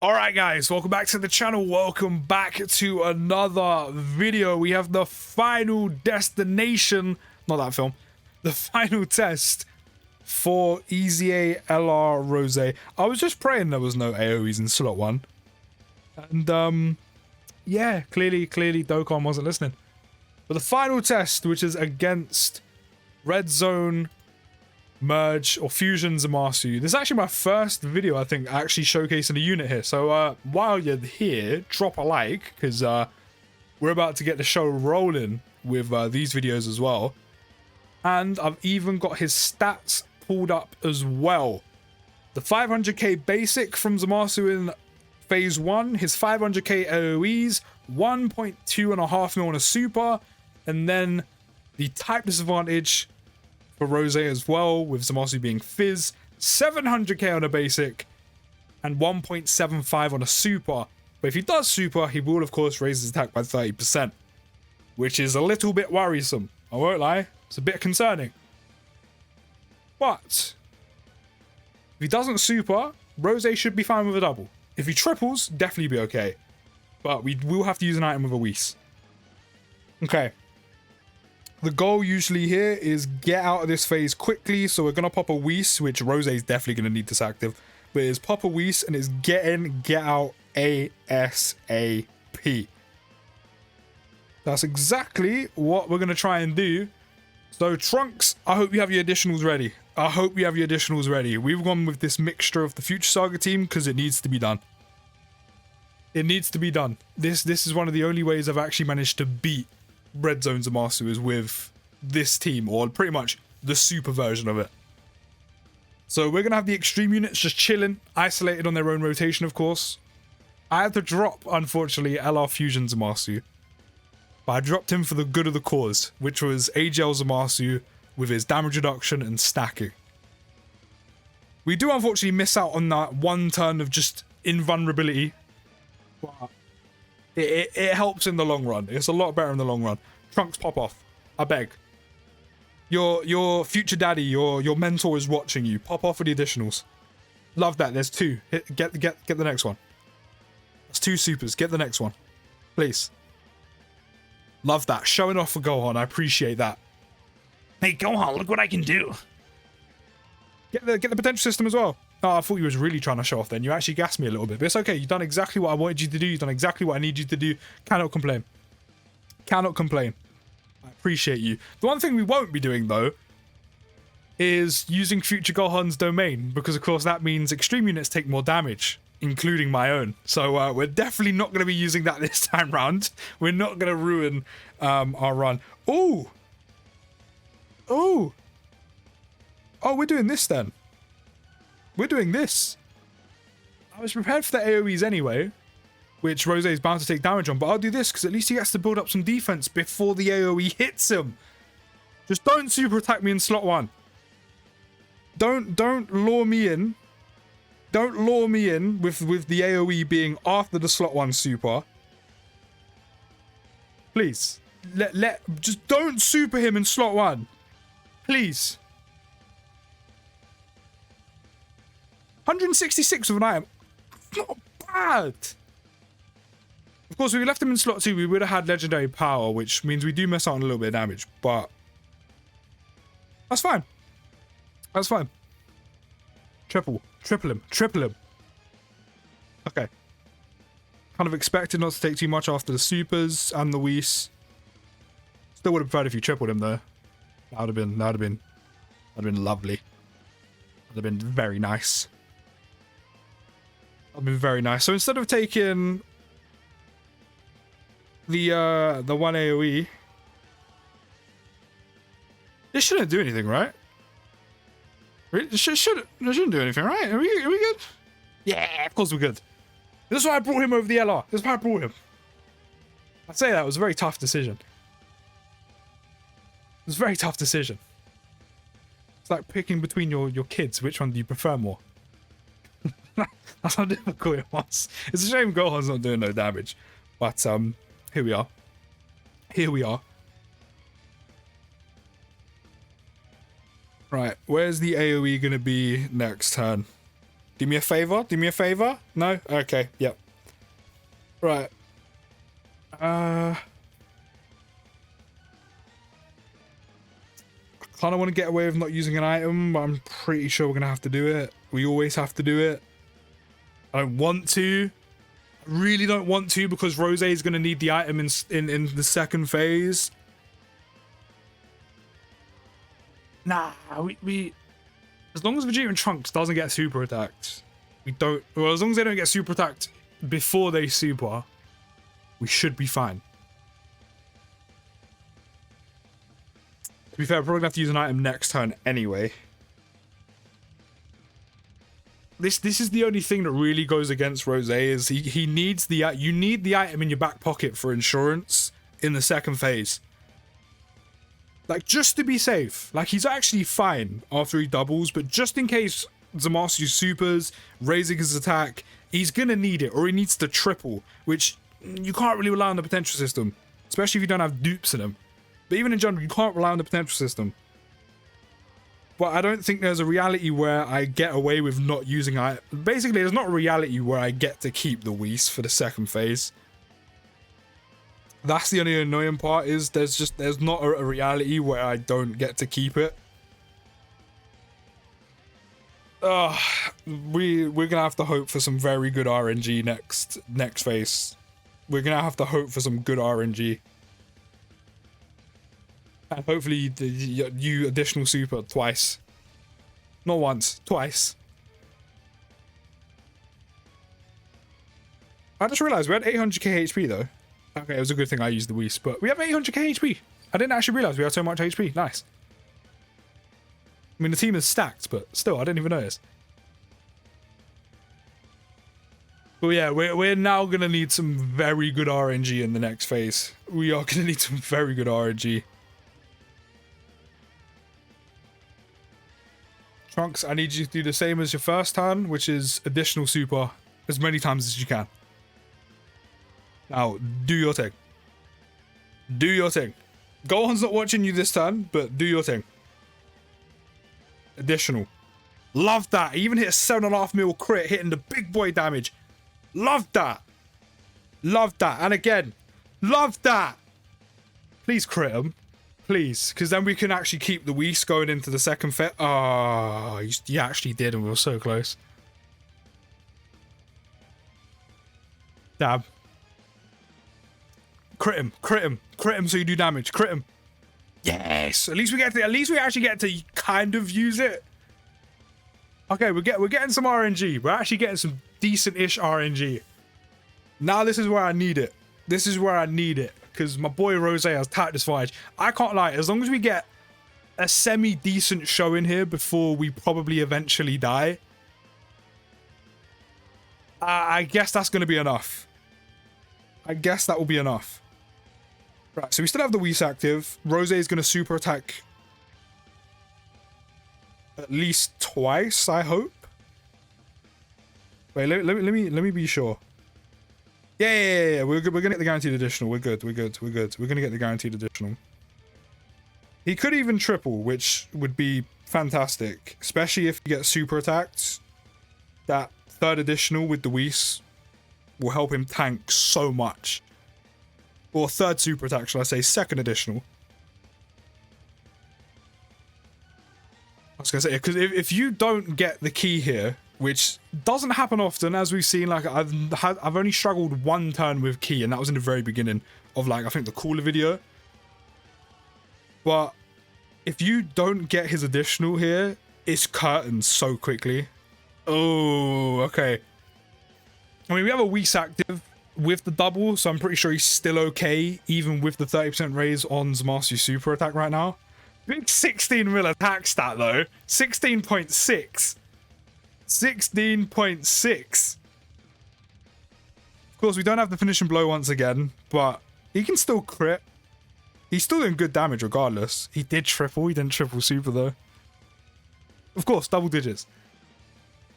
Alright guys, welcome back to the channel, welcome back to another video. We have the final destination, not that film, the final test for EZA LR Rose. I was just praying there was no AoEs in slot 1. And yeah, clearly Dokkan wasn't listening. But the final test, which is against Red Zone Merge or Fusion Zamasu. This is actually my first video, I think, actually showcasing a unit here. So while you're here, drop a like, because we're about to get the show rolling with these videos as well. And I've even got his stats pulled up as well. The 500k basic from Zamasu in phase 1, his 500k AoEs, 1.2.5 mil on a super, and then the type disadvantage for Rose as well, with Zamasu being Fizz, 700k on a basic, and 1.75 on a super. But if he does super, he will of course raise his attack by 30%, which is a little bit worrisome. I won't lie, it's a bit concerning. But if he doesn't super, Rose should be fine with a double. If he triples, definitely be okay. But we will have to use an item with a Whis. Okay. The goal usually here is get out of this phase quickly, so we're going to pop a Whis, which Rose is definitely going to need this active, but it's pop a Whis and it's get out ASAP. That's exactly what we're going to try and do. So Trunks, I hope you have your additionals ready. We've gone with this mixture of the Future Saga team because it needs to be done. It needs to be done. This is one of the only ways I've actually managed to beat Red Zone Zamasu is with this team, or pretty much the super version of it. So we're gonna have the extreme units just chilling, isolated on their own rotation, of course. I had to drop, unfortunately, LR Fusion Zamasu, but I dropped him for the good of the cause, which was AGL Zamasu with his damage reduction and stacking. We do unfortunately miss out on that one turn of just invulnerability, but it helps in the long run. It's a lot better in the long run. Trunks, pop off. I beg. Your future daddy, your mentor is watching you. Pop off with the additionals. Love that. There's two. Get the next one. That's 2 supers. Get the next one. Please. Love that. Showing off for Gohan. I appreciate that. Hey, Gohan, look what I can do. Get the potential system as well. Oh, I thought you was really trying to show off then. You actually gassed me a little bit. But it's okay. You've done exactly what I wanted you to do. You've done exactly what I need you to do. Cannot complain. Cannot complain. I appreciate you. The one thing we won't be doing, though, is using Future Gohan's domain. Because, of course, that means extreme units take more damage, including my own. So we're definitely not going to be using that this time round. We're not going to ruin our run. Ooh! Ooh! Oh, we're doing this then. We're doing this. I was prepared for the AoEs anyway, which Rose is bound to take damage on, but I'll do this because at least he has to build up some defense before the AoE hits him. Just don't super attack me in slot 1. Don't lure me in. Don't lure me in with the AoE being after the slot 1 super. Please. Just don't super him in slot 1. Please. 166 with an item. Not bad. Of course, if we left him in slot 2, we would have had legendary power, which means we do miss out on a little bit of damage, but that's fine. That's fine. Triple him. Okay. Kind of expected not to take too much after the supers and the Whis. Still would have preferred if you tripled him though. That would have been lovely. That would have been very nice. That'd be very nice. So instead of taking the 1 AoE, this shouldn't do anything, right? It shouldn't do anything, right? Are we good? Yeah, of course we're good. This is why I brought him over the LR. This is why I brought him. I'd say that was a very tough decision. It was a very tough decision. It's like picking between your kids. Which one do you prefer more? That's how difficult it was. It's a shame Gohan's not doing no damage. But here we are. Here we are. Right, where's the AoE gonna be next turn? Do me a favor. Do me a favor. No? Okay. Yep. Right. I kind of want to get away with not using an item, but I'm pretty sure we're going to have to do it. We always have to do it. I don't want to. I really don't want to because Rose is going to need the item in the second phase. Nah, we as long as Vegeta and Trunks doesn't get super attacked, we don't. Well, as long as they don't get super attacked before they super, we should be fine. To be fair, we're probably gonna have to use an item next turn anyway. This is the only thing that really goes against Rose is he needs the you need the item in your back pocket for insurance in the second phase. Like, just to be safe. Like, he's actually fine after he doubles, but just in case Zamasu supers, raising his attack, he's gonna need it, or he needs to triple, which you can't really rely on the potential system, especially if you don't have dupes in him. But even in general, you can't rely on the potential system. But I don't think there's a reality where I get away with not using it. Basically, there's not a reality where I get to keep the Whis for the second phase. That's the only annoying part, is there's not a reality where I don't get to keep it. We're gonna have to hope for some very good RNG next phase. We're gonna have to hope for some good RNG. And hopefully you additional super twice. Not once, twice. I just realized we had 800k HP though. Okay, it was a good thing I used the Whis, but we have 800k HP. I didn't actually realize we had so much HP. Nice. I mean, the team is stacked, but still, I didn't even notice. But yeah, we're now going to need some very good RNG in the next phase. We are going to need some very good RNG. Trunks, I need you to do the same as your first turn, which is additional super as many times as you can. Now, do your thing. Do your thing. Gohan's not watching you this turn, but do your thing. Additional. Love that. He even hit a 7.5 mil crit, hitting the big boy damage. Love that. Love that. And again, love that. Please crit him. Please. Because then we can actually keep the Whis going into the second phase. Oh, you actually did, and we were so close. Damn. Crit him, crit him, crit him so you do damage. Crit him. Yes. At least we actually get to kind of use it. Okay, we're getting some RNG. We're actually getting some decent-ish RNG. Now this is where I need it. This is where I need it. Because my boy Rose has tapped this fight. I can't lie, as long as we get a semi-decent show in here before we probably eventually die, I guess that's going to be enough. I guess that will be enough. Right, so we still have the Whis active. Rose is going to super attack at least twice, I hope. Wait, let me be sure. Yeah. We're gonna get the guaranteed additional. We're good. We're gonna get the guaranteed additional. He could even triple, which would be fantastic, especially if he gets super attacked. That third additional with the Whis will help him tank so much. Or third super attack, shall I say, second additional. I was gonna say, because if you don't get the key here, which doesn't happen often, as we've seen, like I've only struggled one turn with key, and that was in the very beginning of, like, I think the cooler video. But if you don't get his additional here, it's curtains so quickly. Oh, okay. I mean, we have a Whis active with the double, so I'm pretty sure he's still okay, even with the 30% raise on Zamasu super attack right now. Big 16 mil attack stat, though. 16.6. 16.6. Of course, we don't have the finishing blow once again, but he can still crit. He's still doing good damage regardless. He did triple. He didn't triple super, though. Of course, double digits.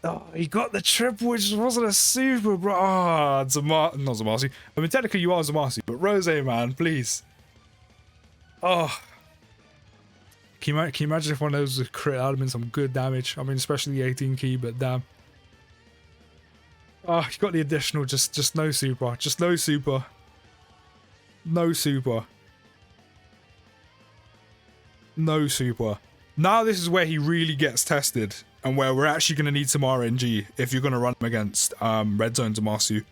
Oh, he got the triple, which wasn't a super, bro. Ah, not Zamasu. I mean, technically you are Zamasu, but Rose, man, please. Oh. Can you imagine if one of those was a crit? That would have been some good damage. I mean, especially the 18 key, but damn. Oh, you got the additional, just no super. Just no super. No super. No super. Now this is where he really gets tested, and where we're actually going to need some RNG if you're going to run him against Red Zone Zamasu.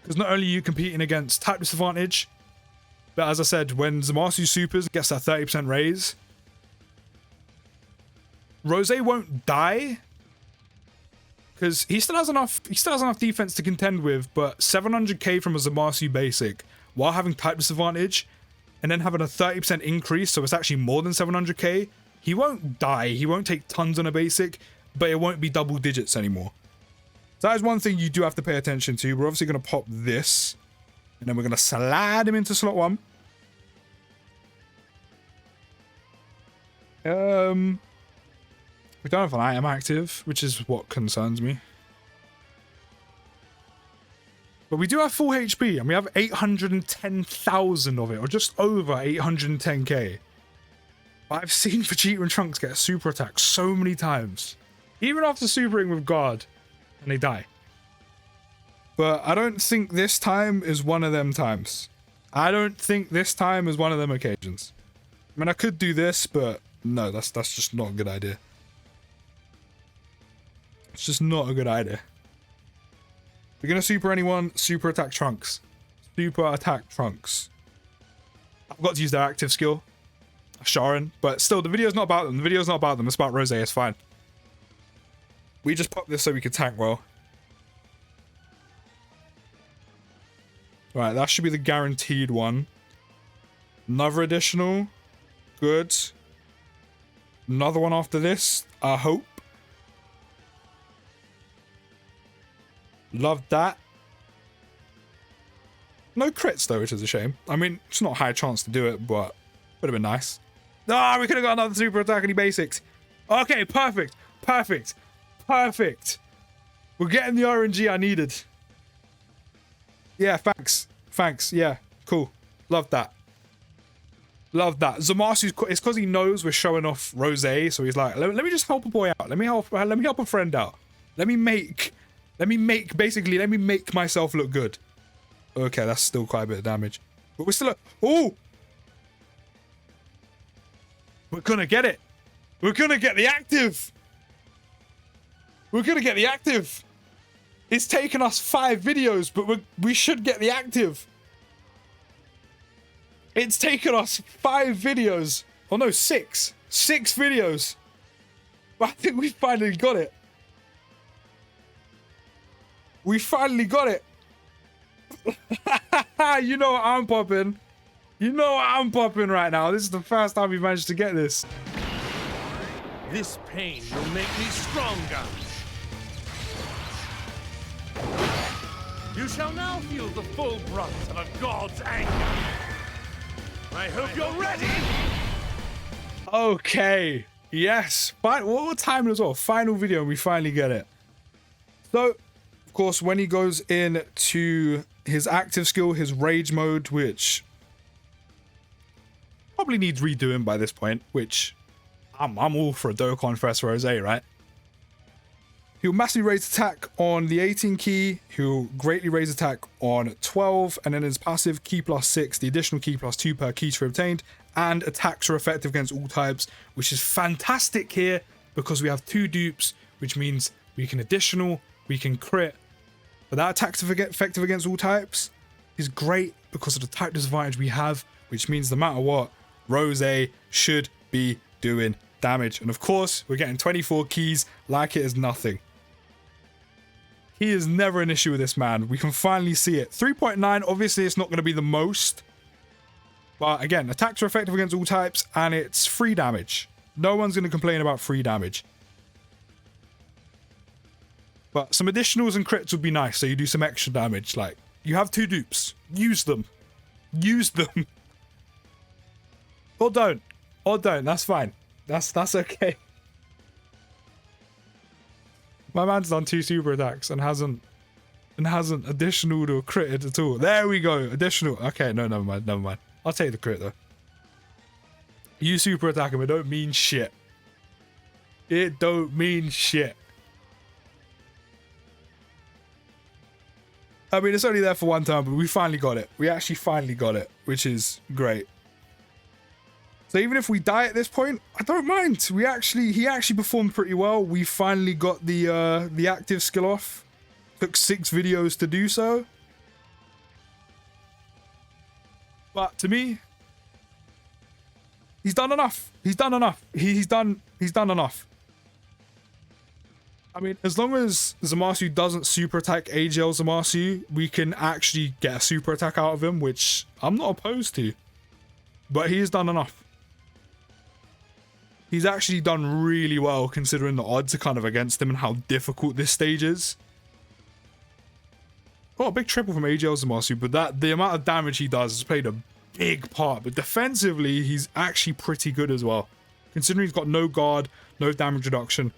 Because not only are you competing against type disadvantage, but as I said, when Zamasu supers gets that 30% raise, Rose won't die because he still has enough defense to contend with, but 700k from a Zamasu basic while having type disadvantage and then having a 30% increase, so it's actually more than 700k, he won't die. He won't take tons on a basic, but it won't be double digits anymore. So that is one thing you do have to pay attention to. We're obviously going to pop this, and then we're going to slide him into slot 1. We don't have an item active, which is what concerns me. But we do have full HP, and we have 810,000 of it, or just over 810k. I've seen Vegeta and Trunks get a super attack so many times, even after supering with guard, and they die. But I don't think this time is one of them times. I don't think this time is one of them occasions. I mean, I could do this, but no, that's just not a good idea. It's just not a good idea. We're gonna super anyone, super attack Trunks. Super attack Trunks. I've got to use their active skill, Sharon, but still, the video's not about them. The video's not about them. It's about Rose. It's fine. We just popped this so we could tank well. Right, that should be the guaranteed one. Another additional. Good. Another one after this, I hope. Love that. No crits though, which is a shame. I mean, it's not a high chance to do it, but would have been nice. Ah, we could have got another super attack any basics. Okay, perfect. Perfect. Perfect. We're getting the RNG I needed. Yeah, thanks. Thanks. Yeah, cool. Love that. Love that. Zamasu, it's because he knows we're showing off Rose, so he's like, let me just help a boy out. Let me help a friend out. Let me make myself look good. Okay, that's still quite a bit of damage. But we're still oh! We're gonna get it. We're gonna get the active. We're gonna get the active. It's taken us 5 videos, but we should get the active. It's taken us 5 videos. Oh no, 6. 6 videos. But I think we finally got it. We finally got it. You know what I'm popping. You know what I'm popping right now. This is the first time we managed to get this. This pain will make me stronger. You shall now feel the full brunt of a god's anger. I hope you're ready. Okay. Yes. What time as well? Final video and we finally get it. So, of course, when he goes into his active skill, his rage mode, which probably needs redoing by this point, which I'm all for a Dokkan First Rose, right? He'll massively raise attack on the 18 key, he'll greatly raise attack on 12, and then his passive key +6, the additional key +2 per key to obtained, and attacks are effective against all types, which is fantastic here because we have 2 dupes, which means we can additional, we can crit. But that attack's effective against all types is great because of the type disadvantage we have, which means no matter what, Rose should be doing damage. And of course, we're getting 24 keys like it is nothing. He is never an issue with this man. We can finally see it. 3.9, obviously it's not going to be the most. But again, attacks are effective against all types and it's free damage. No one's going to complain about free damage. But some additionals and crits would be nice, so you do some extra damage. Like, you have 2 dupes. Use them. Use them. Or don't. Or don't. That's fine. That's okay. My man's done 2 super attacks and hasn't additional or critted at all. There we go. Additional. Okay, no, never mind. Never mind. I'll take the crit though. You super attack him. It don't mean shit. It don't mean shit. I mean, it's only there for one turn, but we finally got it. We actually finally got it, which is great. So even if we die at this point, I don't mind. He actually performed pretty well. We finally got the active skill off. Took 6 videos to do so. But to me, he's done enough. He's done enough. He's done enough. I mean, as long as Zamasu doesn't super attack AGL Zamasu, we can actually get a super attack out of him, which I'm not opposed to. But he's done enough. He's actually done really well considering the odds are kind of against him and how difficult this stage is. Oh, a big triple from AGL Zamasu, but the amount of damage he does has played a big part. But defensively, he's actually pretty good as well. Considering he's got no guard, no damage reduction,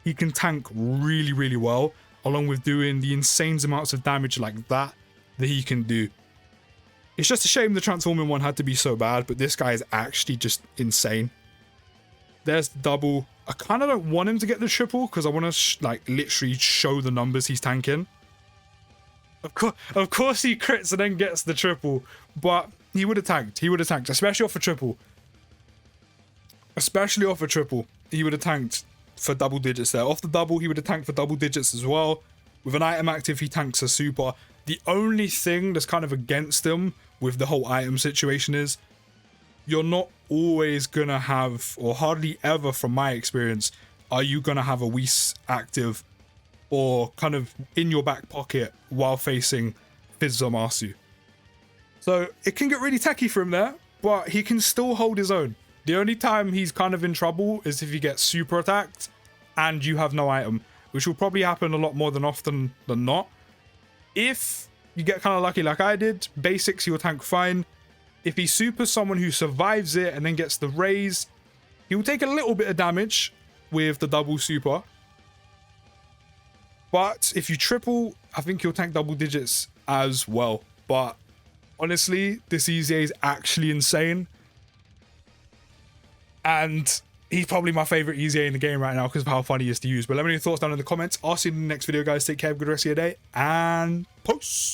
he can tank really, really well, along with doing the insane amounts of damage like that he can do. It's just a shame the transforming one had to be so bad, but this guy is actually just insane. There's the double. I kind of don't want him to get the triple because I want to like literally show the numbers he's tanking. Of course he crits and then gets the triple, but he would have tanked. He would have tanked, especially off a triple. Especially off a triple, he would have tanked for double digits there. Off the double, he would have tanked for double digits as well. With an item active, he tanks a super. The only thing that's kind of against him with the whole item situation is you're not always gonna have, or hardly ever from my experience, are you gonna have a Whis active or kind of in your back pocket while facing Fizz Zamasu. So it can get really techie for him there, but he can still hold his own. The only time he's kind of in trouble is if he gets super attacked and you have no item, which will probably happen a lot more than often than not. If you get kind of lucky like I did, basics he'll tank fine. If he supers someone who survives it and then gets the raise, he will take a little bit of damage with the double super. But if you triple, I think he'll tank double digits as well. But honestly, this EZA is actually insane. And he's probably my favorite EZA in the game right now because of how fun he is to use. But let me know your thoughts down in the comments. I'll see you in the next video, guys. Take care, have a good rest of your day, and peace.